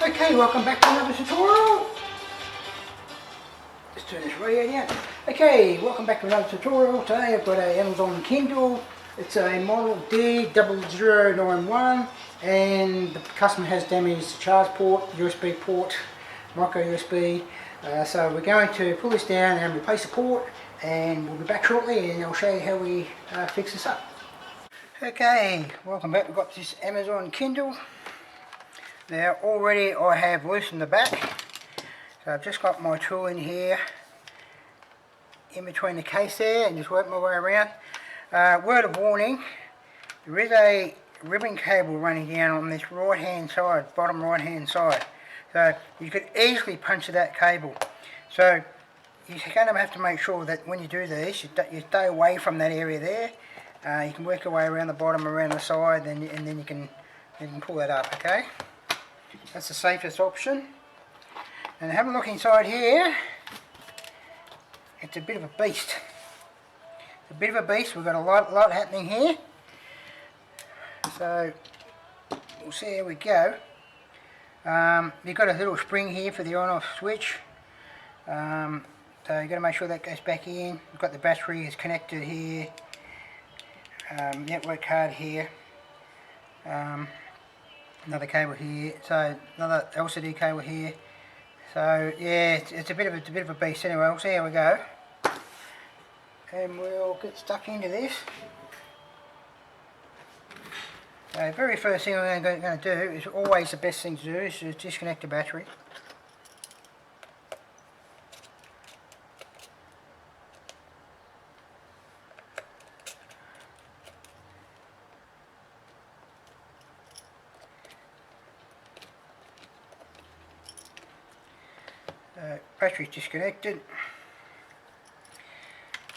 Okay, welcome back to another tutorial. Let's turn this radio down. Okay, welcome back to another tutorial. Today I've got a Amazon Kindle. It's a model D00901 and the customer has damaged the charge port, USB port, micro USB. So we're going to pull this down and replace the port, and we'll be back shortly and I'll show you how we fix this up. Okay, welcome back. We've got this Amazon Kindle. Now already I have loosened the back, so I've just got my tool in here in between the case there and just work my way around. Word of warning, there is a ribbon cable running down on this right hand side, bottom right hand side, so you could easily puncture that cable. So you're going to have to make sure that when you do this you stay away from that area there. You can work your way around the bottom, around the side, and then you can pull that up. Okay, that's the safest option. And have a look inside here. It's a bit of a beast. It's a bit of a beast. We've got a lot happening here. So we'll see how we go. You've got a little spring here for the on-off switch. So you've got to make sure that goes back in. We've got the battery is connected here. Network card here. Another cable here. So another LCD cable here. So yeah, it's a bit of a beast. Anyway, we'll see how we go, and we'll get stuck into this. So very first thing I'm going to do is always the best thing to do is to disconnect the battery. Battery's disconnected.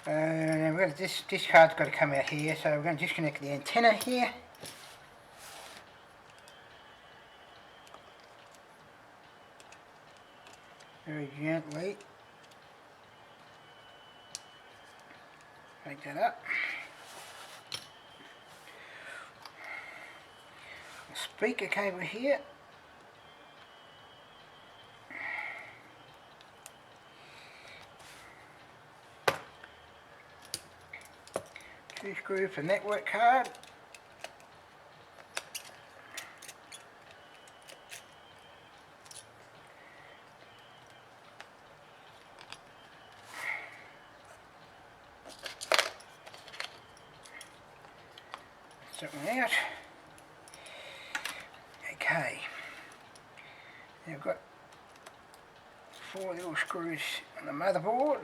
And we've got this card's got to come out here, so we're going to disconnect the antenna here. Very gently. Take that up. The speaker cable here. Two screws for network card. That one out. Okay. Now I've got 4 little screws on the motherboard.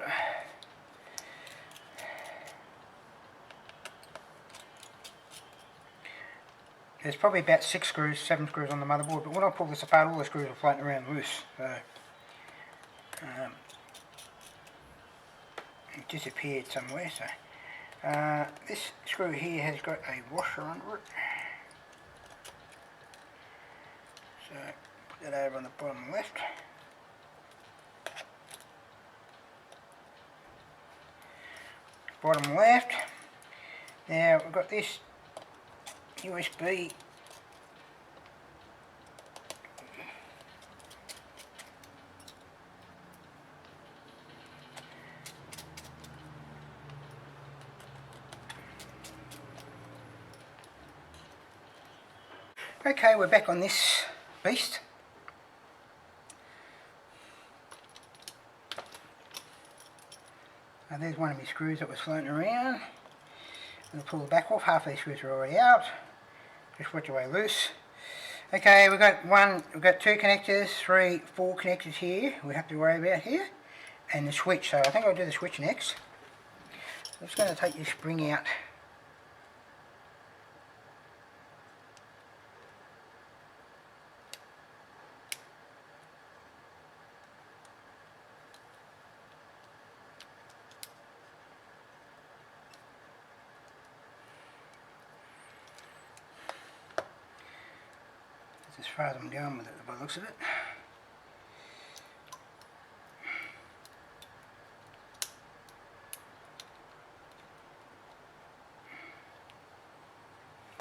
There's probably about 6 screws, 7 screws on the motherboard, but when I pull this apart, all the screws are floating around loose. So it disappeared somewhere. So this screw here has got a washer under it. So put that over on the bottom left. Bottom left. Now we've got this USB Okay, we're back on this beast. Now there's one of my screws that was floating around. I'll pull the back off. Half of these screws are already out. Just work your way loose. Okay, we've got 2 connectors, 4 connectors here we have to worry about here, and the switch. So I think I'll do the switch next. I'm just going to take this spring out. As far as I'm going with it by the looks of it.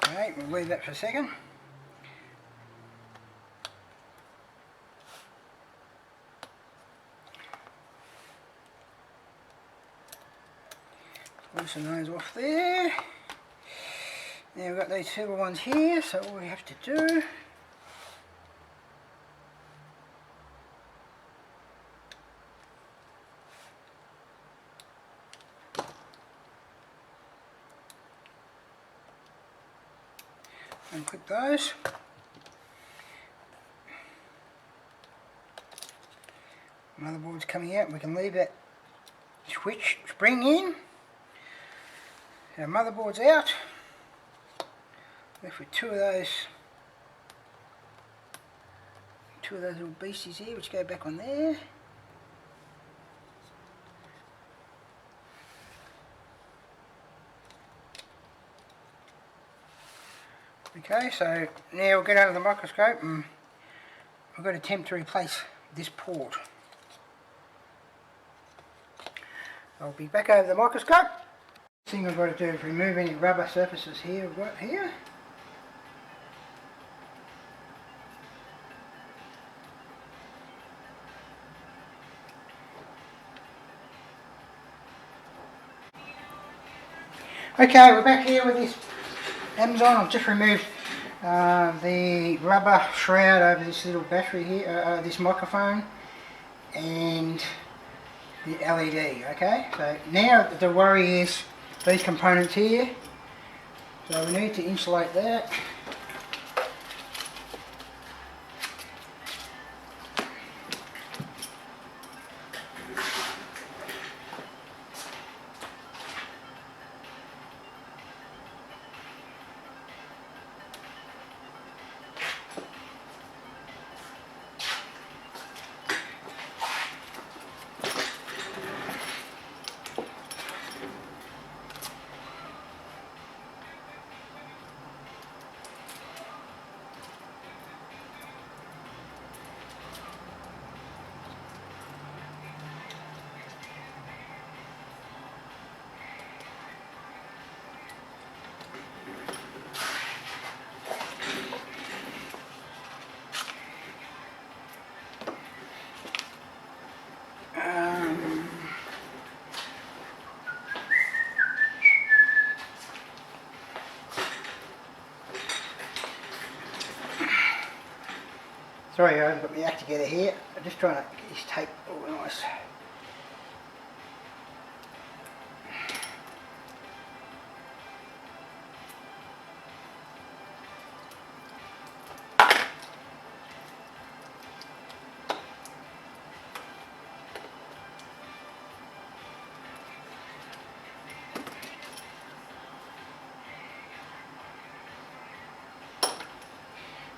Okay, we'll leave that for a second. loosen those off there. Now we've got these silver ones here, so all we have to do and clip those. Motherboard's coming out, we can leave that switch spring in. Our motherboard's out. Left with two of those little beasties here, which go back on there. Okay, so now we'll get out of the microscope and we've got to attempt to replace this port. I'll be back over the microscope. The thing I've got to do is remove any rubber surfaces here we've got here. Okay, we're back here with this Amazon. I've just removed the rubber shroud over this little battery here, this microphone, and the LED. Okay, so now the worry is these components here. So we need to insulate that. Sorry, I've got my act together here. I'm just trying to get this tape organised.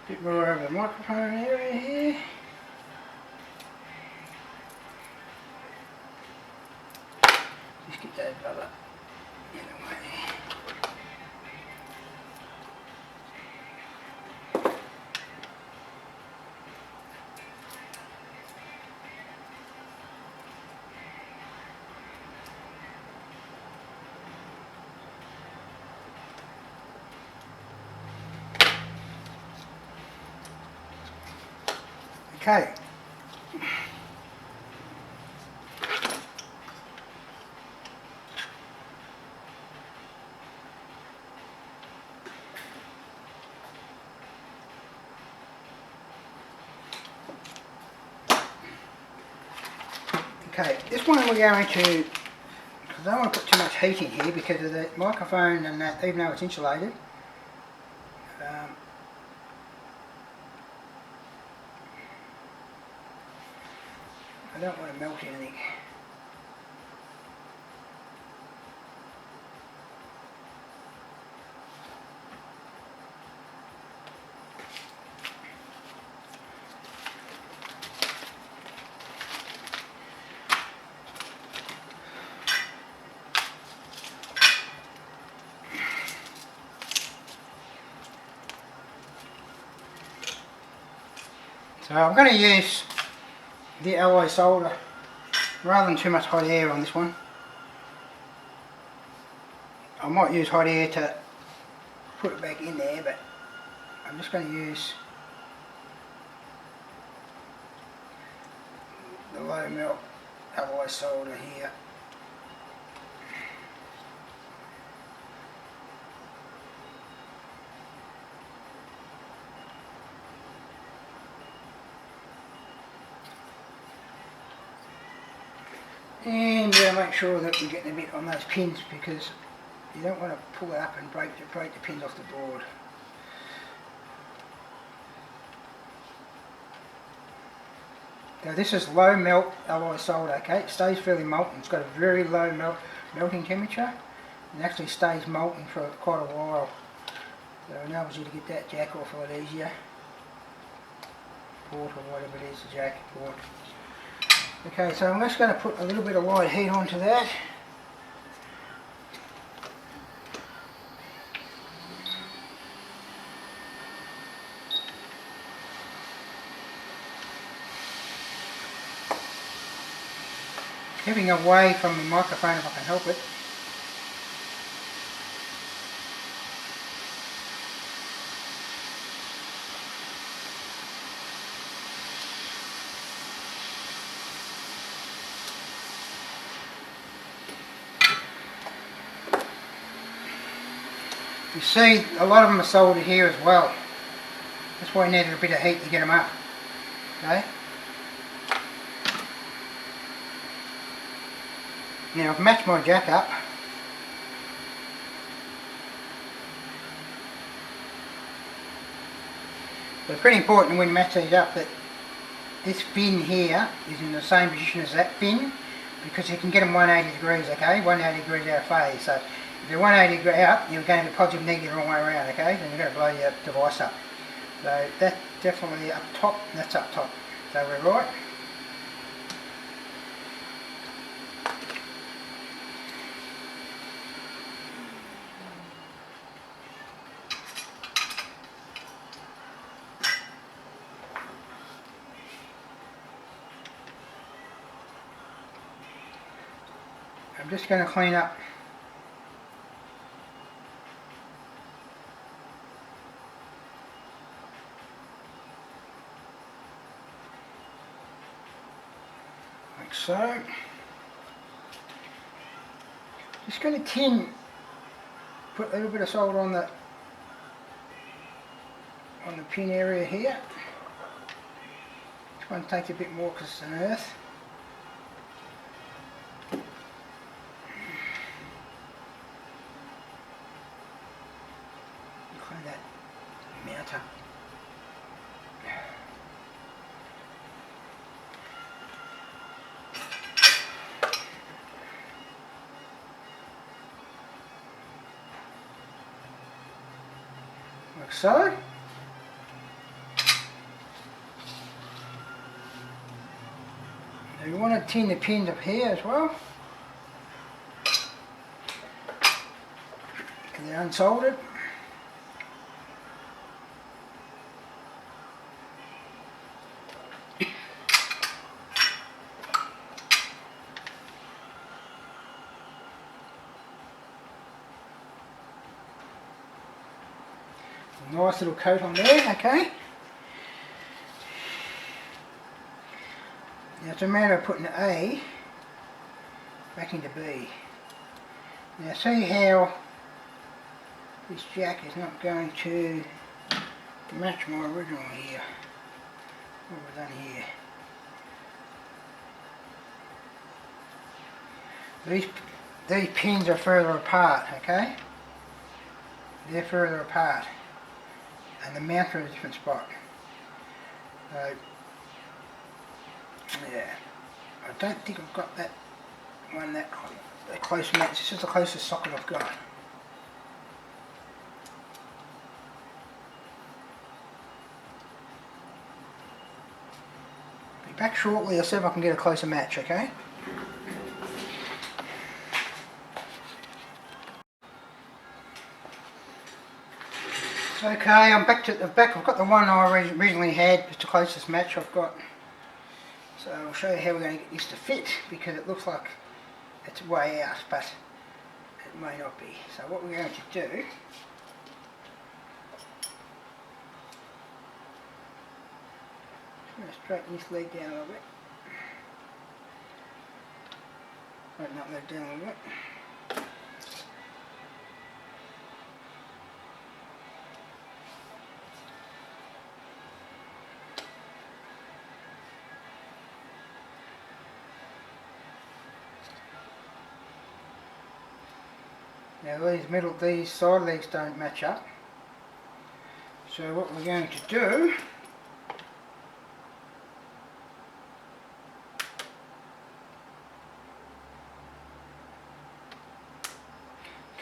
Bit more over the microphone area here. Just get that rubber in the way. Okay. Okay, this one we're going to, because I don't want to put too much heat in here because of the microphone and that, even though it's insulated. I don't want to melt anything. So I'm going to use the alloy solder rather than too much hot air on this one. I might use hot air to put it back in there, but I'm just going to use the low melt alloy solder here. And we're going to make sure that we're getting a bit on those pins, because you don't want to pull it up and break the pins off the board. Now this is low melt alloy solder, okay? It stays fairly molten. It's got a very low melting temperature, and actually stays molten for quite a while. So it enables you to get that jack off a lot easier. Port or whatever it is, the jack port. Okay, so I'm just going to put a little bit of light heat onto that. Keeping away from the microphone if I can help it. You see, a lot of them are soldered here as well. That's why I needed a bit of heat to get them up. Okay. Now I've matched my jack up. But it's pretty important when you match these up that this fin here is in the same position as that fin, because you can get them 180 degrees, okay? 180 degrees out of phase. So if you're 180 degrees out, you're going to be positive negative the wrong way around, okay? Then you're going to blow your device up. So that's definitely up top, and that's up top. So we're right. I'm just going to clean up like so. Just going to put a little bit of solder on the pin area here. This one takes a bit more because it's an earth. Clean that mount up. Like so. Now you want to tin the pins up here as well, because they're unsoldered. Nice little coat on there, okay? Now it's a matter of putting A back into B. Now see how this jack is not going to match my original here. What have I done here? These pins are further apart, okay? They're further apart. And the mounts are in a different spot. So, yeah, I don't think I've got that one that close match. This is the closest socket I've got. Be back shortly. I'll see if I can get a closer match, okay? Okay, I'm back to the back. I've got the one I originally had. It's the closest match I've got. So I'll show you how we're going to get this to fit, because it looks like it's way out, but it may not be. So what we're going to do, I'm going to straighten this leg down a little bit. Straighten that leg down a little bit. Now these side legs don't match up. So what we're going to do,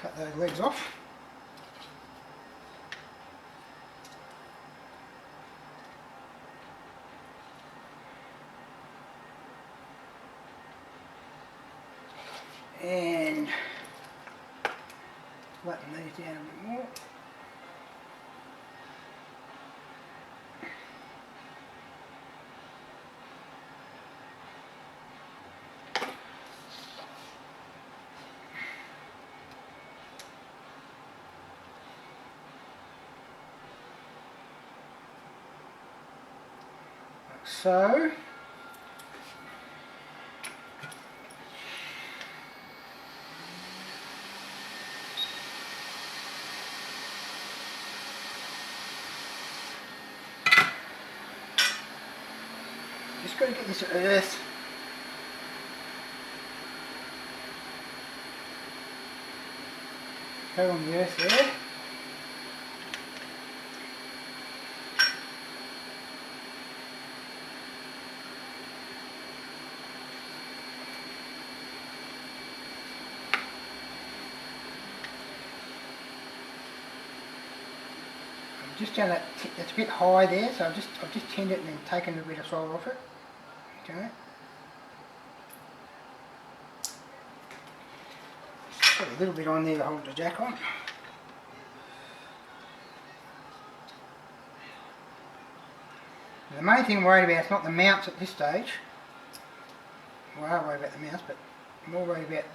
cut those legs off. And flatten these down a bit more. Like so. Just got to get this earth go on the earth there. I've just done that, it's a bit high there, so I've just tinned it and then taken a bit of soil off it. Okay. Put a little bit on there to hold the jack on. The main thing I'm worried about is not the mounts at this stage. Well, I are worried about the mounts, but I'm more worried about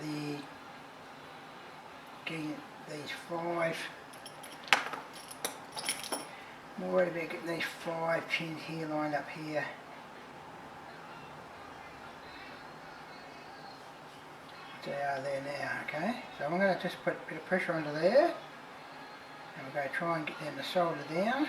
getting these five pins here lined up here. They are there now, okay? So I'm going to just put a bit of pressure under there, and we're going to try and get them to solder down.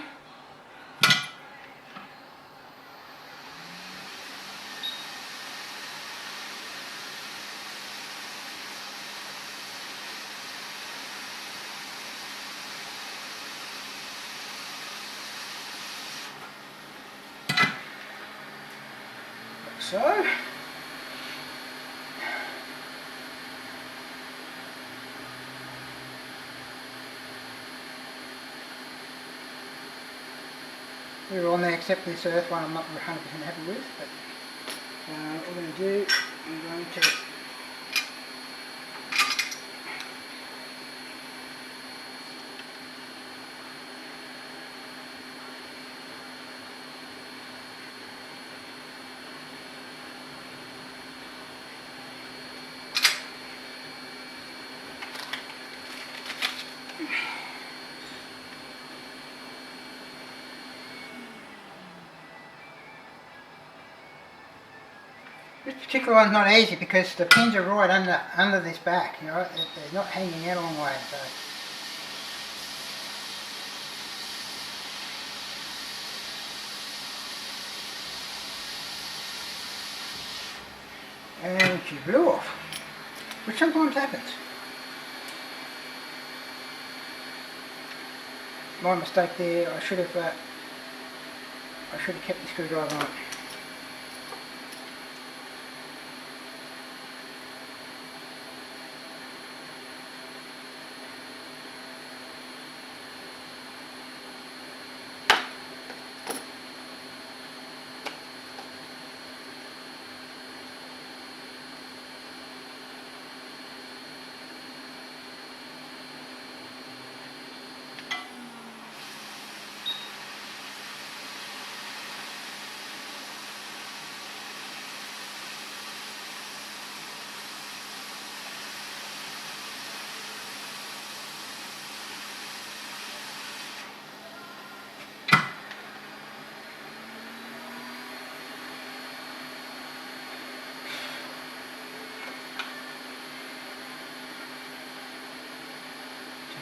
Like so. We're on there except this earth one I'm not 100% happy with, but what we're going to do, I'm going to this particular one's not easy because the pins are right under this back, you know, they're not hanging out a long way. So. And she blew off, which sometimes happens. My mistake there, I should have kept the screwdriver on.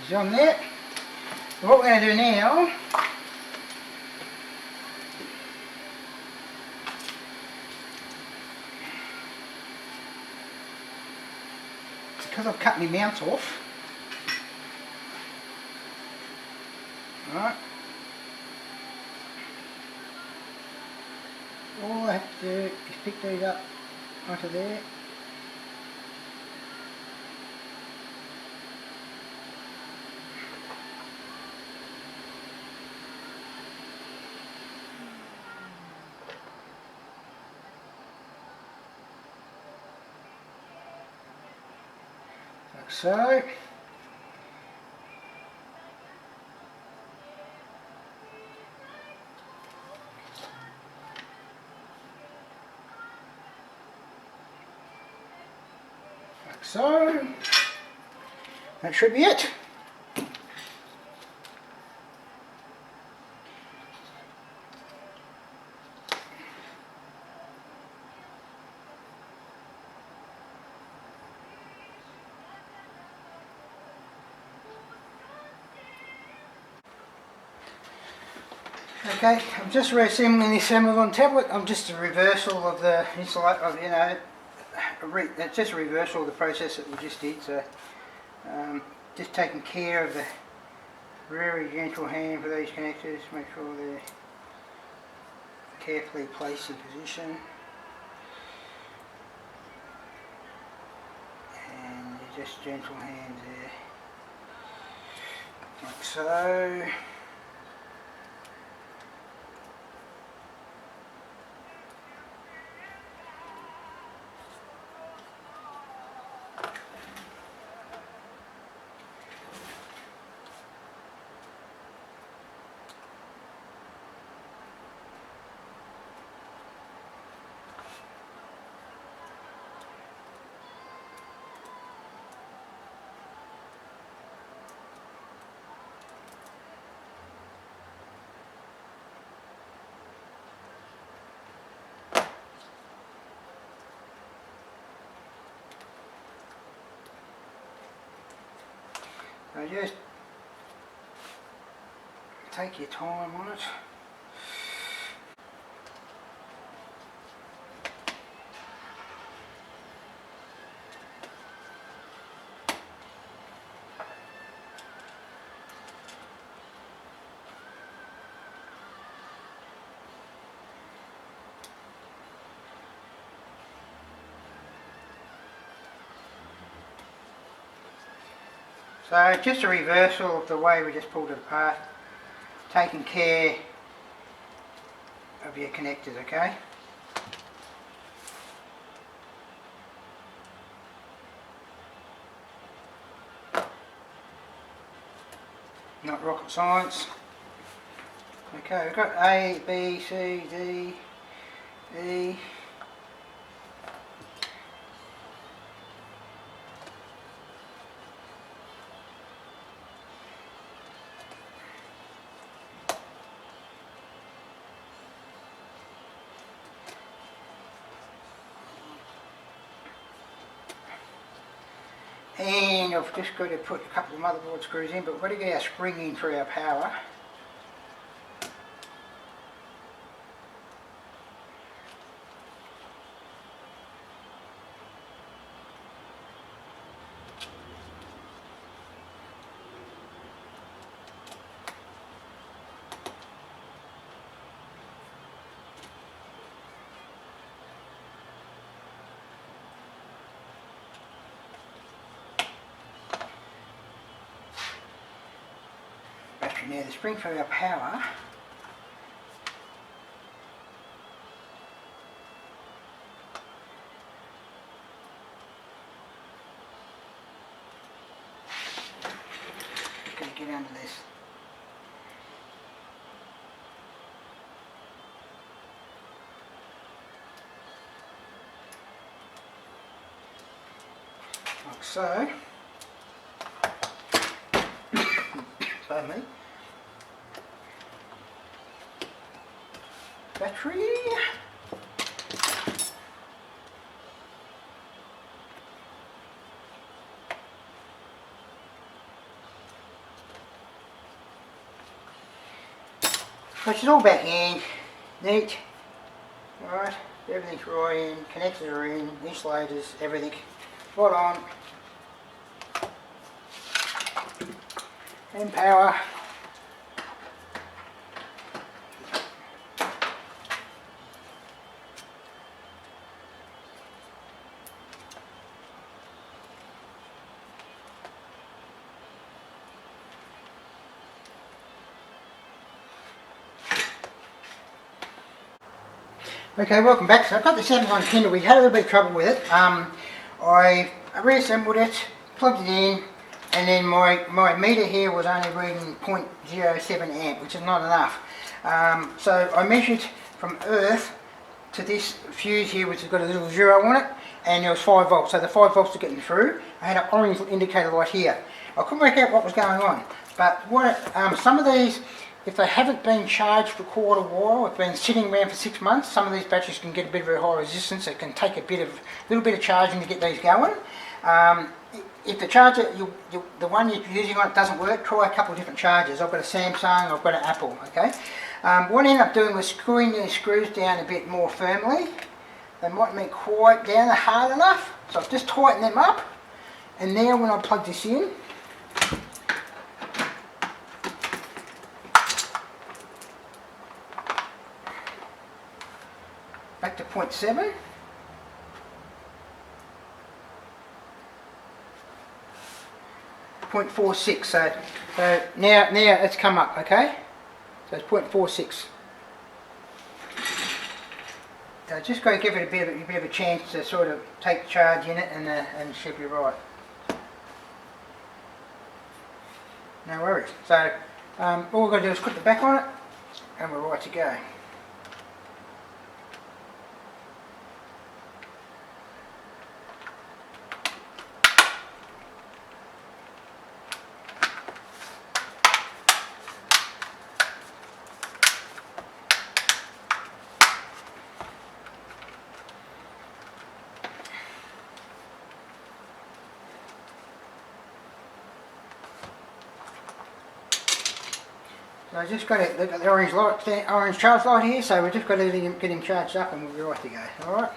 She's on there. So what we're going to do now, because I've cut my mounts off, All I have to do is pick these up onto there. Like so. Like so. That should be it. Okay, I'm just reassembling this Amazon tablet. I'm just a reversal of the insulator, it's just a reversal of the process that we just did. So, just taking care of the very gentle hand for these connectors. Make sure they're carefully placed in position, and just gentle hands there, like so. So just take your time on it. So just a reversal of the way we just pulled it apart, taking care of your connectors, okay? Not rocket science. Okay, we've got A, B, C, D, E. And I've just got to put a couple of motherboard screws in, but we've got to get our spring in through our power. Now the spring for our power just going to get under this. Like so. Pardon me. Battery. Which is all back in, neat. Alright, everything's right in, connectors are in, insulators, everything. Right on. And power. Okay, welcome back. So I've got this Amazon Kindle. We had a little bit of trouble with it. I reassembled it, plugged it in, and then my meter here was only reading 0.07 amp, which is not enough. So I measured from earth to this fuse here, which has got a little 0 on it, and there was 5 volts. So the 5 volts are getting through. I had an orange indicator light here. I couldn't work out what was going on, but some of these, if they haven't been charged for quite a while, it's been sitting around for 6 months, some of these batteries can get a bit of a high resistance. It can take a little bit of charging to get these going. If the charger, the one you're using on it doesn't work, try a couple of different chargers. I've got a Samsung, I've got an Apple, okay? What I ended up doing was screwing these screws down a bit more firmly. They mightn't be quite down hard enough, so I've just tightened them up. And now when I plug this in, back to 0.7. .46, so now it's come up, okay? So it's 0.46. So just got to give it a bit of a chance to sort of take charge in it, and she'll be right. No worries. So all we've got to do is put the back on it, and we're right to go. So I just got the orange charge light here, so we've just got to get him charged up and we'll be right to go. Alright.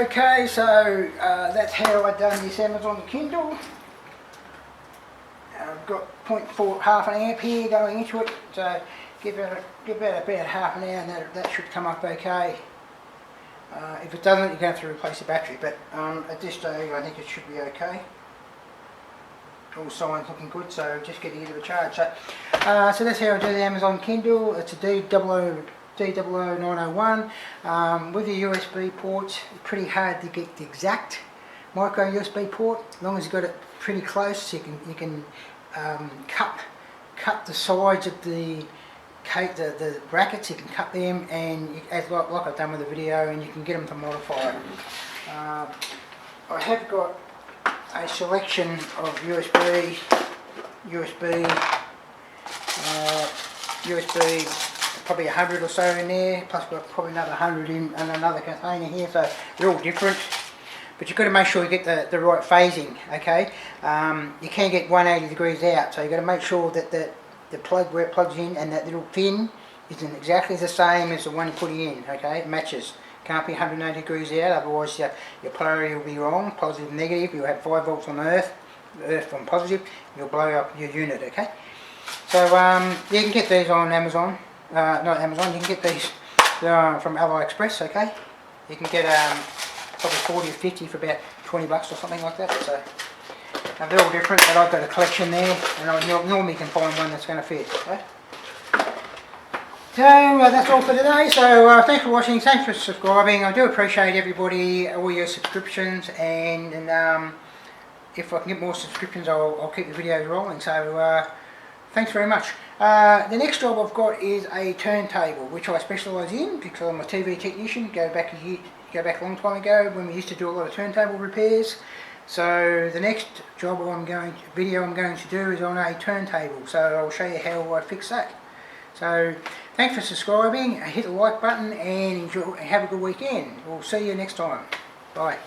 Okay, so that's how I've done this Amazon Kindle. I've got 0.4, half an amp here going into it, so give it about half an hour and that should come up okay. If it doesn't, you're going to have to replace the battery, but at this stage I think it should be okay. All signs looking good, so just getting into the charge. So that's how I do the Amazon Kindle. It's a D00901 with the USB ports. It's pretty hard to get the exact micro USB port. As long as you've got it pretty close, you can cut the sides of the brackets. You can cut them, and like I've done with the video, and you can get them to modify it. I have got a selection of USB, probably 100 or so in there, plus we've got probably another 100 in another container here, so they're all different. But you've got to make sure you get the right phasing, okay? You can't get 180 degrees out, so you've got to make sure that the plug where it plugs in and that little pin isn't exactly the same as the one you're putting in, okay? It matches. Can't be 180 degrees out, otherwise your polarity will be wrong, positive and negative. You'll have 5 volts on earth from positive, you'll blow up your unit, okay? So you can get these on Amazon, not Amazon, you can get these from AliExpress, okay? You can get probably 40 or 50 for about 20 bucks or something like that. So they're all different, but I've got a collection there, and I normally can find one that's going to fit, okay? So that's all for today. So thanks for watching, thanks for subscribing. I do appreciate everybody, all your subscriptions, and if I can get more subscriptions I'll keep the videos rolling. So thanks very much. The next job I've got is a turntable, which I specialise in because I'm a TV technician. Go back a long time ago when we used to do a lot of turntable repairs. So the next video I'm going to do is on a turntable. So I'll show you how I fix that. So thanks for subscribing, hit the like button, and have a good weekend. We'll see you next time. Bye.